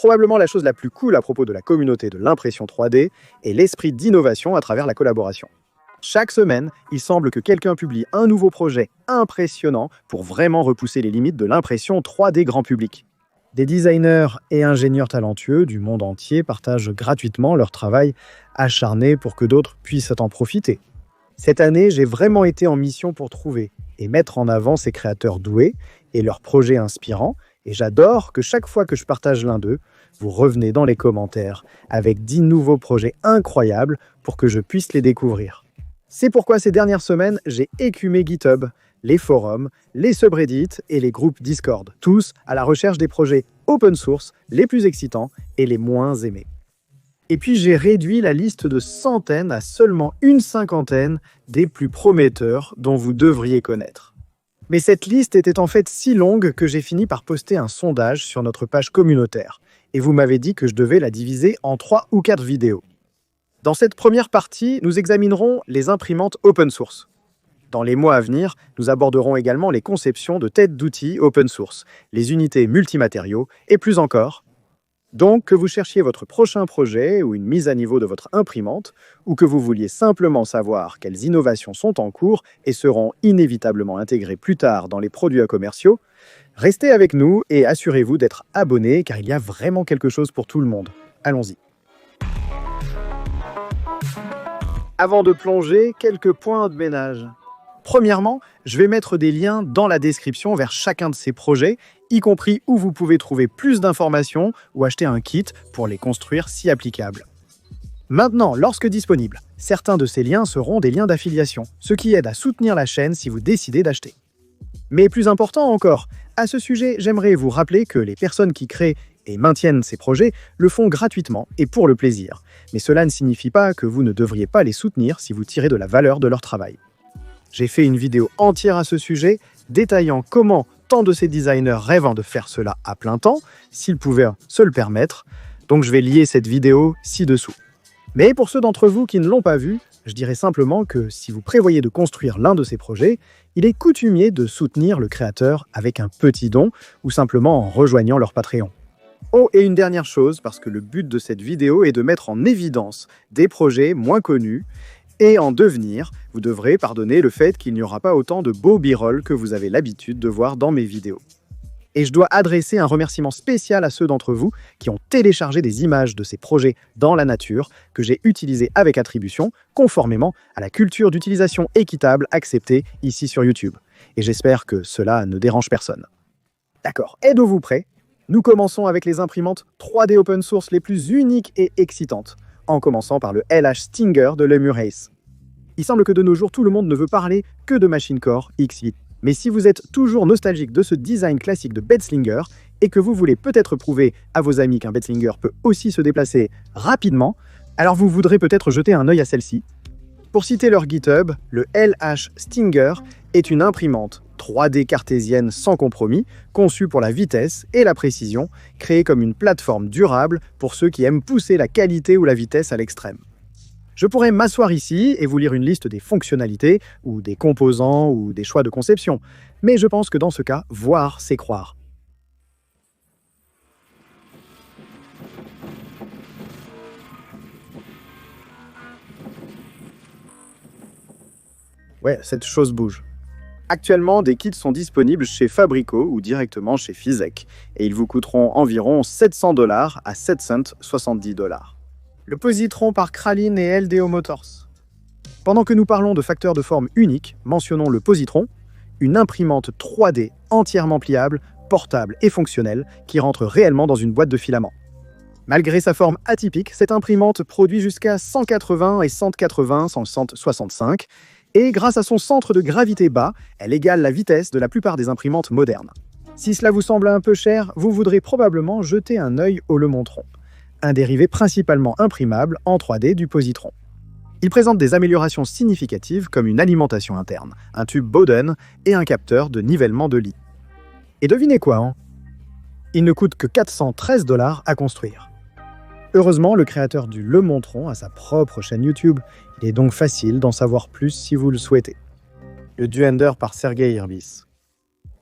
Probablement la chose la plus cool à propos de la communauté de l'impression 3D est l'esprit d'innovation à travers la collaboration. Chaque semaine, il semble que quelqu'un publie un nouveau projet impressionnant pour vraiment repousser les limites de l'impression 3D grand public. Des designers et ingénieurs talentueux du monde entier partagent gratuitement leur travail acharné pour que d'autres puissent en profiter. Cette année, j'ai vraiment été en mission pour trouver et mettre en avant ces créateurs doués et leurs projets inspirants, et j'adore que chaque fois que je partage l'un d'eux, vous revenez dans les commentaires avec 10 nouveaux projets incroyables pour que je puisse les découvrir. C'est pourquoi ces dernières semaines, j'ai écumé GitHub, les forums, les subreddits et les groupes Discord, tous à la recherche des projets open source les plus excitants et les moins aimés. Et puis j'ai réduit la liste de centaines à seulement une cinquantaine des plus prometteurs dont vous devriez connaître. Mais cette liste était en fait si longue que j'ai fini par poster un sondage sur notre page communautaire, et vous m'avez dit que je devais la diviser en 3 ou 4 vidéos. Dans cette première partie, nous examinerons les imprimantes open source. Dans les mois à venir, nous aborderons également les conceptions de têtes d'outils open source, les unités multimatériaux et plus encore. Donc, que vous cherchiez votre prochain projet ou une mise à niveau de votre imprimante, ou que vous vouliez simplement savoir quelles innovations sont en cours et seront inévitablement intégrées plus tard dans les produits commerciaux, restez avec nous et assurez-vous d'être abonné car il y a vraiment quelque chose pour tout le monde. Allons-y. Avant de plonger, quelques points de ménage. Premièrement, je vais mettre des liens dans la description vers chacun de ces projets, y compris où vous pouvez trouver plus d'informations ou acheter un kit pour les construire si applicable. Maintenant, lorsque disponible, certains de ces liens seront des liens d'affiliation, ce qui aide à soutenir la chaîne si vous décidez d'acheter. Mais plus important encore, à ce sujet, j'aimerais vous rappeler que les personnes qui créent et maintiennent ces projets le font gratuitement et pour le plaisir. Mais cela ne signifie pas que vous ne devriez pas les soutenir si vous tirez de la valeur de leur travail. J'ai fait une vidéo entière à ce sujet, détaillant comment tant de ces designers rêvent de faire cela à plein temps, s'ils pouvaient se le permettre, donc je vais lier cette vidéo ci-dessous. Mais pour ceux d'entre vous qui ne l'ont pas vue, je dirais simplement que si vous prévoyez de construire l'un de ces projets, il est coutumier de soutenir le créateur avec un petit don ou simplement en rejoignant leur Patreon. Oh, et une dernière chose, parce que le but de cette vidéo est de mettre en évidence des projets moins connus, et en devenir, vous devrez pardonner le fait qu'il n'y aura pas autant de beaux b-roll que vous avez l'habitude de voir dans mes vidéos. Et je dois adresser un remerciement spécial à ceux d'entre vous qui ont téléchargé des images de ces projets dans la nature que j'ai utilisées avec attribution, conformément à la culture d'utilisation équitable acceptée ici sur YouTube. Et j'espère que cela ne dérange personne. D'accord, êtes-vous prêts? Nous commençons avec les imprimantes 3D open source les plus uniques et excitantes, en commençant par le LH Stinger de Lemur Ace. Il semble que de nos jours, tout le monde ne veut parler que de Machine Core X8. Mais si vous êtes toujours nostalgique de ce design classique de Bedslinger et que vous voulez peut-être prouver à vos amis qu'un Bedslinger peut aussi se déplacer rapidement, alors vous voudrez peut-être jeter un œil à celle-ci. Pour citer leur GitHub, le LH Stinger est une imprimante 3D cartésienne sans compromis, conçue pour la vitesse et la précision, créée comme une plateforme durable pour ceux qui aiment pousser la qualité ou la vitesse à l'extrême. Je pourrais m'asseoir ici et vous lire une liste des fonctionnalités, ou des composants, ou des choix de conception, mais je pense que dans ce cas, voir, c'est croire. Ouais, cette chose bouge. Actuellement, des kits sont disponibles chez Fabrico ou directement chez Physek, et ils vous coûteront environ 700 $ à 770 $. Le positron par Kralin et LDO Motors. Pendant que nous parlons de facteurs de forme uniques, mentionnons le positron, une imprimante 3D entièrement pliable, portable et fonctionnelle qui rentre réellement dans une boîte de filaments. Malgré sa forme atypique, cette imprimante produit jusqu'à 180 et 180 sans 165, et grâce à son centre de gravité bas, elle égale la vitesse de la plupart des imprimantes modernes. Si cela vous semble un peu cher, vous voudrez probablement jeter un œil au Lemontron, un dérivé principalement imprimable en 3D du positron. Il présente des améliorations significatives comme une alimentation interne, un tube Bowden et un capteur de nivellement de lit. Et devinez quoi, hein? Il ne coûte que 413 $ à construire. Heureusement, le créateur du Lemontron a sa propre chaîne YouTube. Il est donc facile d'en savoir plus si vous le souhaitez. Le Duender par Sergei Irbis.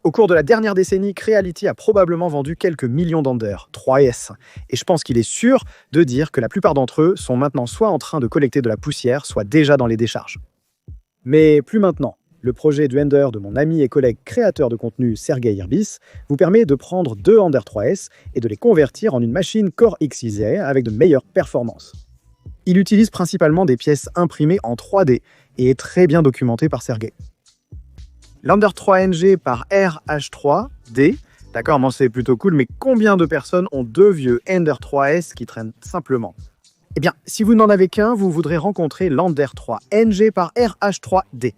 Au cours de la dernière décennie, Creality a probablement vendu quelques millions d'Ender 3S. Et je pense qu'il est sûr de dire que la plupart d'entre eux sont maintenant soit en train de collecter de la poussière, soit déjà dans les décharges. Mais plus maintenant. Le projet du Ender de mon ami et collègue créateur de contenu Sergey Irbis vous permet de prendre deux Ender 3S et de les convertir en une machine Core X Series avec de meilleures performances. Il utilise principalement des pièces imprimées en 3D et est très bien documenté par Sergey. L'Ender 3NG par RH3D, d'accord, bon, c'est plutôt cool, mais combien de personnes ont deux vieux Ender 3S qui traînent simplement? Eh bien, si vous n'en avez qu'un, vous voudrez rencontrer l'Ender 3NG par RH3D.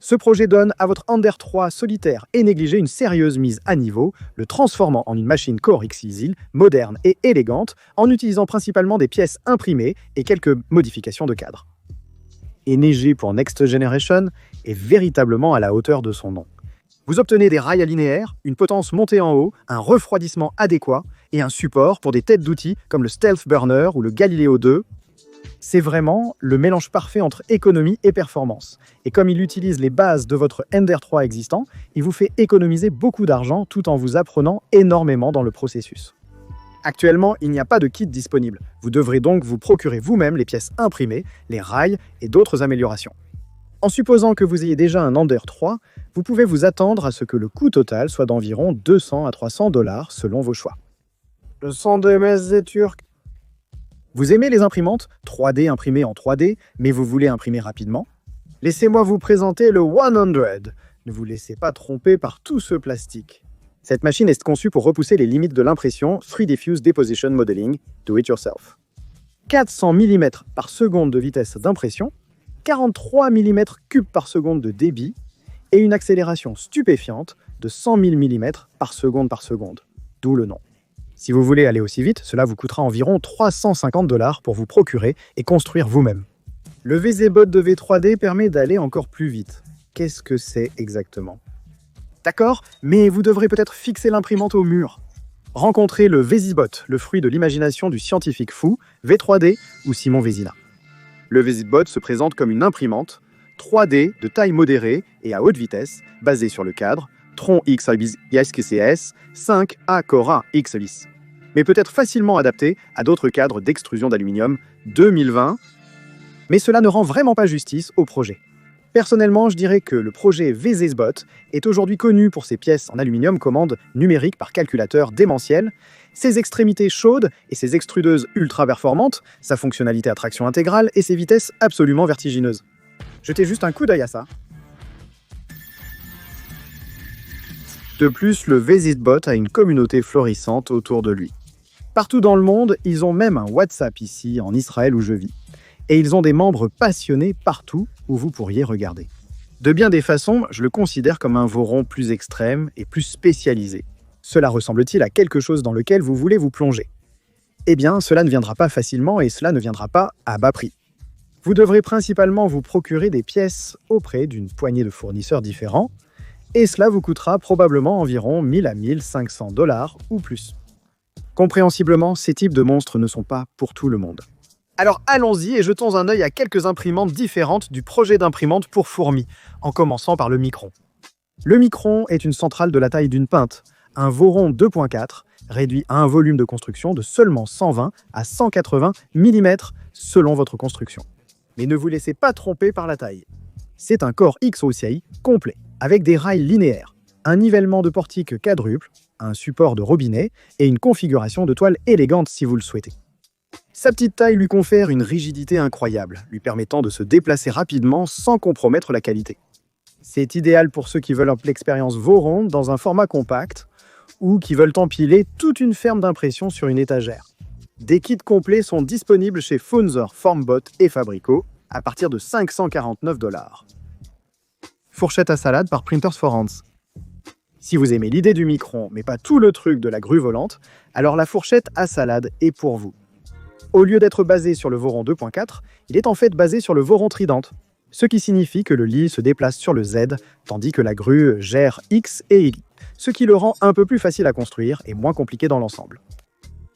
Ce projet donne à votre Ender 3 solitaire et négligé une sérieuse mise à niveau, le transformant en une machine Core X Easy, moderne et élégante, en utilisant principalement des pièces imprimées et quelques modifications de cadre. Et neigé pour Next Generation est véritablement à la hauteur de son nom. Vous obtenez des rails linéaires, une potence montée en haut, un refroidissement adéquat et un support pour des têtes d'outils comme le Stealth Burner ou le Galileo 2. C'est vraiment le mélange parfait entre économie et performance. Et comme il utilise les bases de votre Ender 3 existant, il vous fait économiser beaucoup d'argent tout en vous apprenant énormément dans le processus. Actuellement, il n'y a pas de kit disponible. Vous devrez donc vous procurer vous-même les pièces imprimées, les rails et d'autres améliorations. En supposant que vous ayez déjà un Ender 3, vous pouvez vous attendre à ce que le coût total soit d'environ 200 à 300 $ selon vos choix. Le son de mes turc. Vous aimez les imprimantes 3D imprimées en 3D, mais vous voulez imprimer rapidement? Laissez-moi vous présenter le 100. Ne vous laissez pas tromper par tout ce plastique. Cette machine est conçue pour repousser les limites de l'impression 3 Diffuse Deposition Modeling, Do It Yourself. 400 mm par seconde de vitesse d'impression, 43 mm3 par seconde de débit et une accélération stupéfiante de 100 000 mm par seconde, d'où le nom. Si vous voulez aller aussi vite, cela vous coûtera environ 350 $ pour vous procurer et construire vous-même. Le VZBot de V3D permet d'aller encore plus vite. Qu'est-ce que c'est exactement? D'accord, mais vous devrez peut-être fixer l'imprimante au mur. Rencontrez le VZBot, le fruit de l'imagination du scientifique fou, V3D ou Simon Vézina. Le VZBot se présente comme une imprimante 3D de taille modérée et à haute vitesse, basée sur le cadre Tron XCS 5A Cora XLIS, mais peut être facilement adapté à d'autres cadres d'extrusion d'aluminium 2020, mais cela ne rend vraiment pas justice au projet. Personnellement, je dirais que le projet VZBot est aujourd'hui connu pour ses pièces en aluminium commande numérique par calculateur démentiel, ses extrémités chaudes et ses extrudeuses ultra performantes, sa fonctionnalité à traction intégrale et ses vitesses absolument vertigineuses. Jetez juste un coup d'œil à ça. De plus, le VZBot a une communauté florissante autour de lui. Partout dans le monde, ils ont même un WhatsApp ici, en Israël où je vis. Et ils ont des membres passionnés partout où vous pourriez regarder. De bien des façons, je le considère comme un voron plus extrême et plus spécialisé. Cela ressemble-t-il à quelque chose dans lequel vous voulez vous plonger? Eh bien, cela ne viendra pas facilement et cela ne viendra pas à bas prix. Vous devrez principalement vous procurer des pièces auprès d'une poignée de fournisseurs différents, et cela vous coûtera probablement environ 1000 à 1500 $ ou plus. Compréhensiblement, ces types de monstres ne sont pas pour tout le monde. Alors allons-y et jetons un œil à quelques imprimantes différentes du projet d'imprimante pour fourmis, en commençant par le Micron. Le Micron est une centrale de la taille d'une pinte, un Voron 2.4, réduit à un volume de construction de seulement 120 à 180 mm selon votre construction. Mais ne vous laissez pas tromper par la taille. C'est un Core X OCI complet, avec des rails linéaires, un nivellement de portique quadruple, un support de robinet et une configuration de toile élégante si vous le souhaitez. Sa petite taille lui confère une rigidité incroyable, lui permettant de se déplacer rapidement sans compromettre la qualité. C'est idéal pour ceux qui veulent l'expérience Voron dans un format compact ou qui veulent empiler toute une ferme d'impression sur une étagère. Des kits complets sont disponibles chez Funzer, Formbot et Fabrico à partir de 549 $. Fourchette à salade par Printers for Hands. Si vous aimez l'idée du Micron, mais pas tout le truc de la grue volante, alors la fourchette à salade est pour vous. Au lieu d'être basé sur le Voron 2.4, il est en fait basé sur le Voron Trident, ce qui signifie que le lit se déplace sur le Z, tandis que la grue gère X et Y, ce qui le rend un peu plus facile à construire et moins compliqué dans l'ensemble.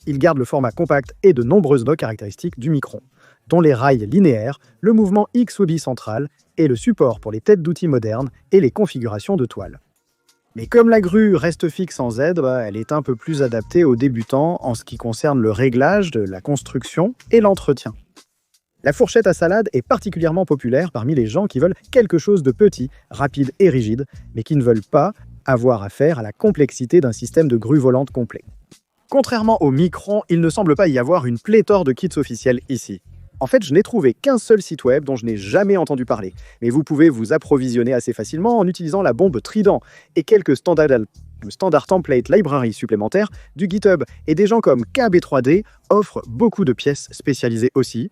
Il garde le format compact et de nombreuses caractéristiques du Micron, dont les rails linéaires, le mouvement X ou bicentral et le support pour les têtes d'outils modernes et les configurations de toile. Mais comme la grue reste fixe en Z, elle est un peu plus adaptée aux débutants en ce qui concerne le réglage de la construction et l'entretien. La fourchette à salade est particulièrement populaire parmi les gens qui veulent quelque chose de petit, rapide et rigide, mais qui ne veulent pas avoir affaire à la complexité d'un système de grue volante complet. Contrairement au Micron, il ne semble pas y avoir une pléthore de kits officiels ici. En fait, je n'ai trouvé qu'un seul site web dont je n'ai jamais entendu parler, mais vous pouvez vous approvisionner assez facilement en utilisant la bombe Trident et quelques standard template library supplémentaires du GitHub, et des gens comme KB3D offrent beaucoup de pièces spécialisées aussi.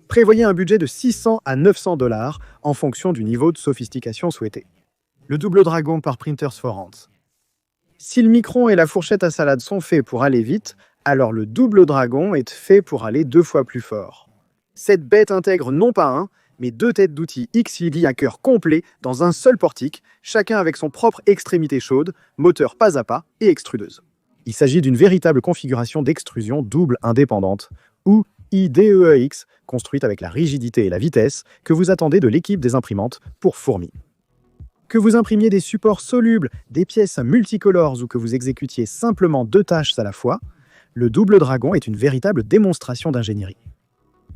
Prévoyez un budget de 600 à 900 $ en fonction du niveau de sophistication souhaité. Le double dragon par Printers for Ants. Si le Micron et la fourchette à salade sont faits pour aller vite, alors le double dragon est fait pour aller 2 fois plus fort. Cette bête intègre non pas un, mais 2 têtes d'outils XLD à cœur complet dans un seul portique, chacun avec son propre extrémité chaude, moteur pas à pas et extrudeuse. Il s'agit d'une véritable configuration d'extrusion double indépendante, ou IDEEX, construite avec la rigidité et la vitesse que vous attendez de l'équipe des imprimantes pour fourmis. Que vous imprimiez des supports solubles, des pièces multicolores ou que vous exécutiez simplement 2 tâches à la fois, le double dragon est une véritable démonstration d'ingénierie.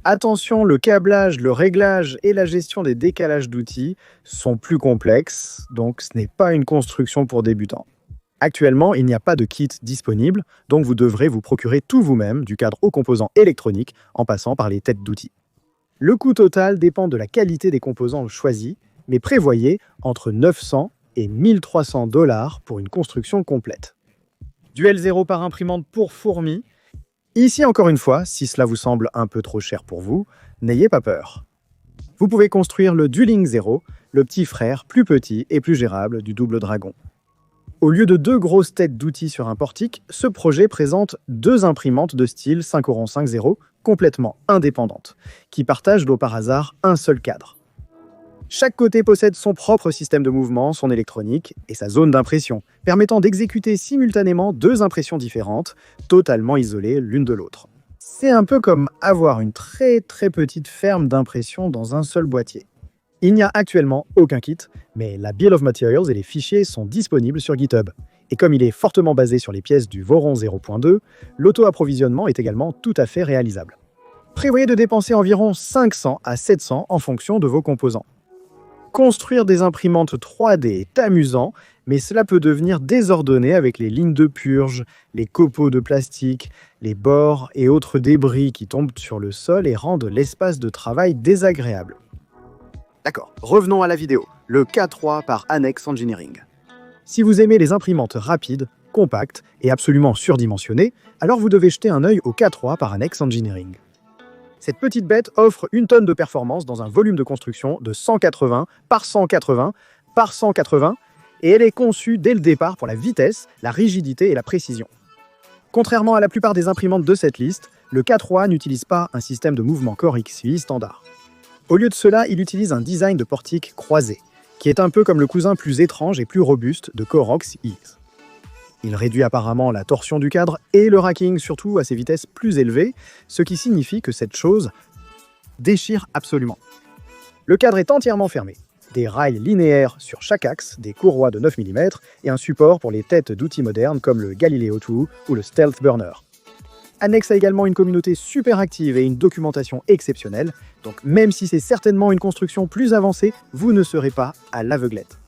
Attention, le câblage, le réglage et la gestion des décalages d'outils sont plus complexes, donc ce n'est pas une construction pour débutants. Actuellement, il n'y a pas de kit disponible, donc vous devrez vous procurer tout vous-même, du cadre aux composants électroniques, en passant par les têtes d'outils. Le coût total dépend de la qualité des composants choisis, mais prévoyez entre 900 et 1300 $ pour une construction complète. Duel 0 par imprimante pour fourmis. Ici encore une fois, si cela vous semble un peu trop cher pour vous, n'ayez pas peur. Vous pouvez construire le Dueling 0, le petit frère plus petit et plus gérable du double dragon. Au lieu de 2 grosses têtes d'outils sur un portique, ce projet présente 2 imprimantes de style 5,50 € complètement indépendantes, qui partagent par hasard un seul cadre. Chaque côté possède son propre système de mouvement, son électronique et sa zone d'impression, permettant d'exécuter simultanément 2 impressions différentes, totalement isolées l'une de l'autre. C'est un peu comme avoir une très petite ferme d'impression dans un seul boîtier. Il n'y a actuellement aucun kit, mais la Bill of Materials et les fichiers sont disponibles sur GitHub. Et comme il est fortement basé sur les pièces du Voron 0.2, l'auto-approvisionnement est également tout à fait réalisable. Prévoyez de dépenser environ 500 à 700 en fonction de vos composants. Construire des imprimantes 3D est amusant, mais cela peut devenir désordonné avec les lignes de purge, les copeaux de plastique, les bords et autres débris qui tombent sur le sol et rendent l'espace de travail désagréable. D'accord, revenons à la vidéo, le K3 par Annex Engineering. Si vous aimez les imprimantes rapides, compactes et absolument surdimensionnées, alors vous devez jeter un œil au K3 par Annex Engineering. Cette petite bête offre 1 tonne de performance dans un volume de construction de 180 par 180 par 180 et elle est conçue dès le départ pour la vitesse, la rigidité et la précision. Contrairement à la plupart des imprimantes de cette liste, le K3 n'utilise pas un système de mouvement Core XUI standard. Au lieu de cela, il utilise un design de portique croisé, qui est un peu comme le cousin plus étrange et plus robuste de Corox X. Il réduit apparemment la torsion du cadre et le racking, surtout à ses vitesses plus élevées, ce qui signifie que cette chose déchire absolument. Le cadre est entièrement fermé. Des rails linéaires sur chaque axe, des courroies de 9 mm et un support pour les têtes d'outils modernes comme le Galileo 2 ou le Stealth Burner. Annex a également une communauté super active et une documentation exceptionnelle, donc même si c'est certainement une construction plus avancée, vous ne serez pas à l'aveuglette.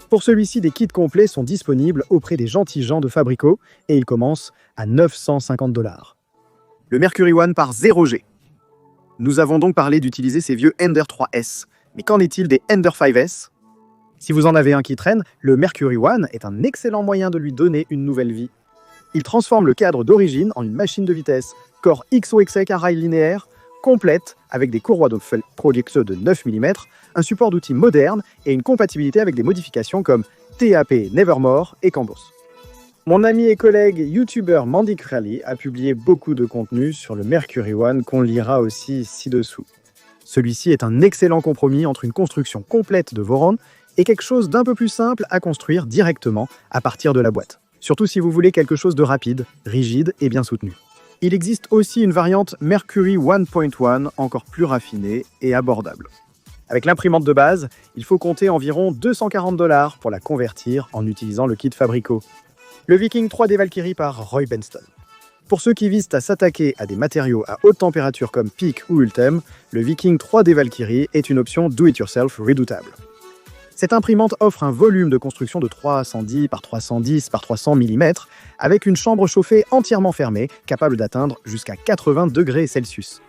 Pour celui-ci, des kits complets sont disponibles auprès des gentils gens de Fabrico et ils commencent à 950 $. Le Mercury One par 0G. Nous avons donc parlé d'utiliser ces vieux Ender 3S, mais qu'en est-il des Ender 5S? Si vous en avez un qui traîne, le Mercury One est un excellent moyen de lui donner une nouvelle vie. Il transforme le cadre d'origine en une machine de vitesse, Core XOXEC à rail linéaire, complète avec des courroies de projection de 9 mm, un support d'outils moderne et une compatibilité avec des modifications comme TAP Nevermore et Cambos. Mon ami et collègue youtubeur Mandy Crowley a publié beaucoup de contenu sur le Mercury One qu'on lira aussi ci-dessous. Celui-ci est un excellent compromis entre une construction complète de Voron et quelque chose d'un peu plus simple à construire directement à partir de la boîte. Surtout si vous voulez quelque chose de rapide, rigide et bien soutenu. Il existe aussi une variante Mercury 1.1 encore plus raffinée et abordable. Avec l'imprimante de base, il faut compter environ 240 $ pour la convertir en utilisant le kit Fabrico. Le Viking 3D Valkyrie par Roy Benston. Pour ceux qui visent à s'attaquer à des matériaux à haute température comme PEEK ou Ultem, le Viking 3D Valkyrie est une option do-it-yourself redoutable. Cette imprimante offre un volume de construction de 310 par 310 par 300 mm avec une chambre chauffée entièrement fermée, capable d'atteindre jusqu'à 80 degrés Celsius.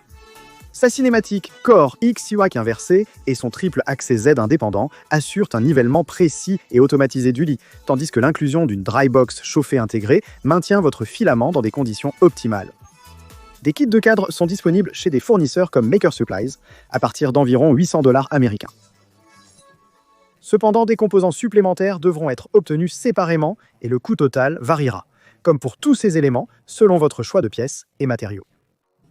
Sa cinématique Core X-UAC inversée et son triple accès Z indépendant assurent un nivellement précis et automatisé du lit, tandis que l'inclusion d'une dry box chauffée intégrée maintient votre filament dans des conditions optimales. Des kits de cadre sont disponibles chez des fournisseurs comme Maker Supplies, à partir d'environ 800 $ américains. Cependant, des composants supplémentaires devront être obtenus séparément et le coût total variera, comme pour tous ces éléments, selon votre choix de pièces et matériaux.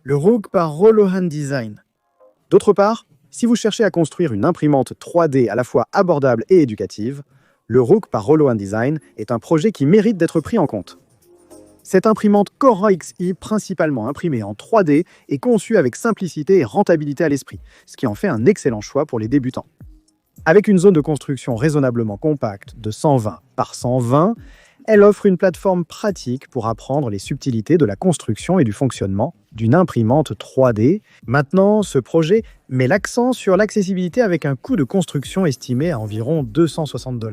Le Rogue par Holohan Design. D'autre part, si vous cherchez à construire une imprimante 3D à la fois abordable et éducative, le Rogue par Holohan Design est un projet qui mérite d'être pris en compte. Cette imprimante Core XI, principalement imprimée en 3D, est conçue avec simplicité et rentabilité à l'esprit, ce qui en fait un excellent choix pour les débutants. Avec une zone de construction raisonnablement compacte de 120 par 120, elle offre une plateforme pratique pour apprendre les subtilités de la construction et du fonctionnement d'une imprimante 3D. Maintenant, ce projet met l'accent sur l'accessibilité avec un coût de construction estimé à environ 260 $.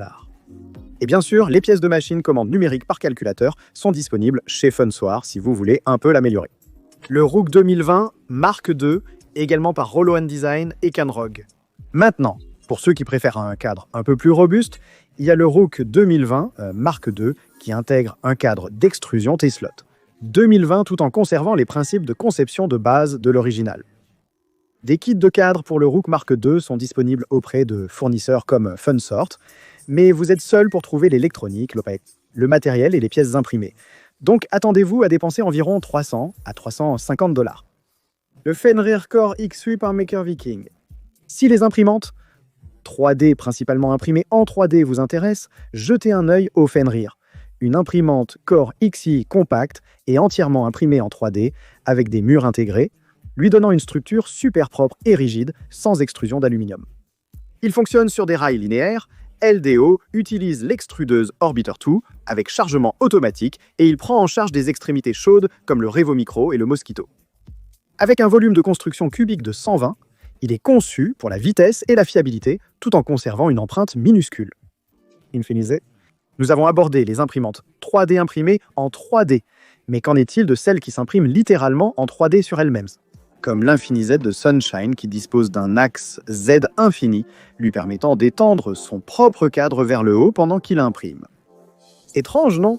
Et bien sûr, les pièces de machine commande numérique par calculateur sont disponibles chez Funsoir si vous voulez un peu l'améliorer. Le Rogue 2020 Mark II, également par Holohan Design et Canrogue. Maintenant, pour ceux qui préfèrent un cadre un peu plus robuste, il y a le Rogue 2020 Mark II qui intègre un cadre d'extrusion T-slot. 2020 tout en conservant les principes de conception de base de l'original. Des kits de cadre pour le Rogue Mark II sont disponibles auprès de fournisseurs comme Funsort, mais vous êtes seul pour trouver l'électronique, le matériel et les pièces imprimées. Donc attendez-vous à dépenser environ 300 à 350 $. Le Fenrir Core X8 par Maker Viking. Si les imprimantes 3D principalement imprimées en 3D vous intéressent, jetez un œil au Fenrir. Une imprimante Core XI compacte et entièrement imprimée en 3D avec des murs intégrés, lui donnant une structure super propre et rigide sans extrusion d'aluminium. Il fonctionne sur des rails linéaires, LDO utilise l'extrudeuse Orbiter 2 avec chargement automatique et il prend en charge des extrémités chaudes comme le Revo Micro et le Mosquito. Avec un volume de construction cubique de 120, il est conçu pour la vitesse et la fiabilité tout en conservant une empreinte minuscule. Infinizé. Nous avons abordé les imprimantes 3D imprimées en 3D, mais qu'en est-il de celles qui s'impriment littéralement en 3D sur elles-mêmes, comme l'Infiniz de Sunshine qui dispose d'un axe Z infini, lui permettant d'étendre son propre cadre vers le haut pendant qu'il imprime. Étrange, non?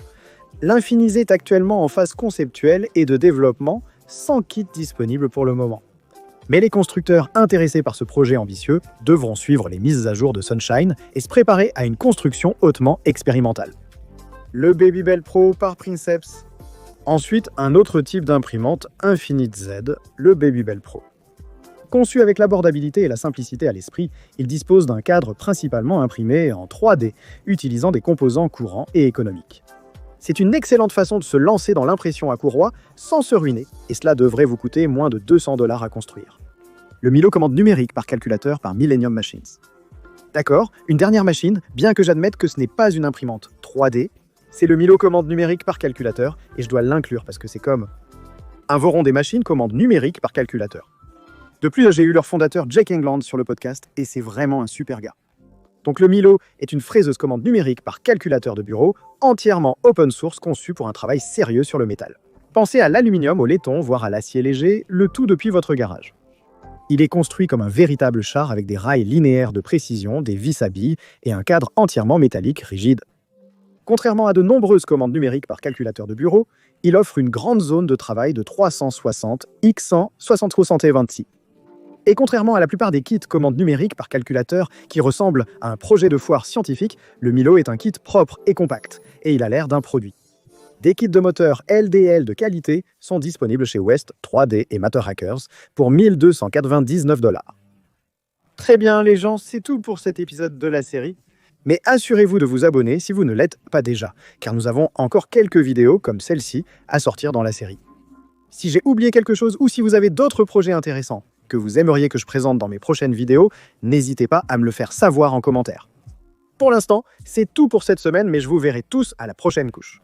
L'Infiniz est actuellement en phase conceptuelle et de développement, sans kit disponible pour le moment. Mais les constructeurs intéressés par ce projet ambitieux devront suivre les mises à jour de Sunshine et se préparer à une construction hautement expérimentale. Le Babybel Pro par Princeps. Ensuite, un autre type d'imprimante Infinite Z, le Babybel Pro. Conçu avec l'abordabilité et la simplicité à l'esprit, il dispose d'un cadre principalement imprimé en 3D, utilisant des composants courants et économiques. C'est une excellente façon de se lancer dans l'impression à courroie sans se ruiner, et cela devrait vous coûter moins de 200 $ à construire. Le Milo commande numérique par calculateur par Millennium Machines. D'accord, une dernière machine, bien que j'admette que ce n'est pas une imprimante 3D, c'est le Milo commande numérique par calculateur, et je dois l'inclure parce que c'est comme un voron des machines commande numérique par calculateur. De plus, j'ai eu leur fondateur Jake England sur le podcast, et c'est vraiment un super gars. Donc le Milo est une fraiseuse commande numérique par calculateur de bureau, entièrement open source conçue pour un travail sérieux sur le métal. Pensez à l'aluminium, au laiton, voire à l'acier léger, le tout depuis votre garage. Il est construit comme un véritable char avec des rails linéaires de précision, des vis à billes et un cadre entièrement métallique rigide. Contrairement à de nombreuses commandes numériques par calculateur de bureau, il offre une grande zone de travail de 360 x 100 60 Et contrairement à la plupart des kits commandes numériques par calculateur qui ressemblent à un projet de foire scientifique, le Milo est un kit propre et compact, et il a l'air d'un produit. Des kits de moteur LDL de qualité sont disponibles chez West, 3D et Matter Hackers pour 1299 $. Très bien les gens, c'est tout pour cet épisode de la série. Mais assurez-vous de vous abonner si vous ne l'êtes pas déjà, car nous avons encore quelques vidéos comme celle-ci à sortir dans la série. Si j'ai oublié quelque chose ou si vous avez d'autres projets intéressants, que vous aimeriez que je présente dans mes prochaines vidéos, n'hésitez pas à me le faire savoir en commentaire. Pour l'instant, c'est tout pour cette semaine, mais je vous verrai tous à la prochaine couche.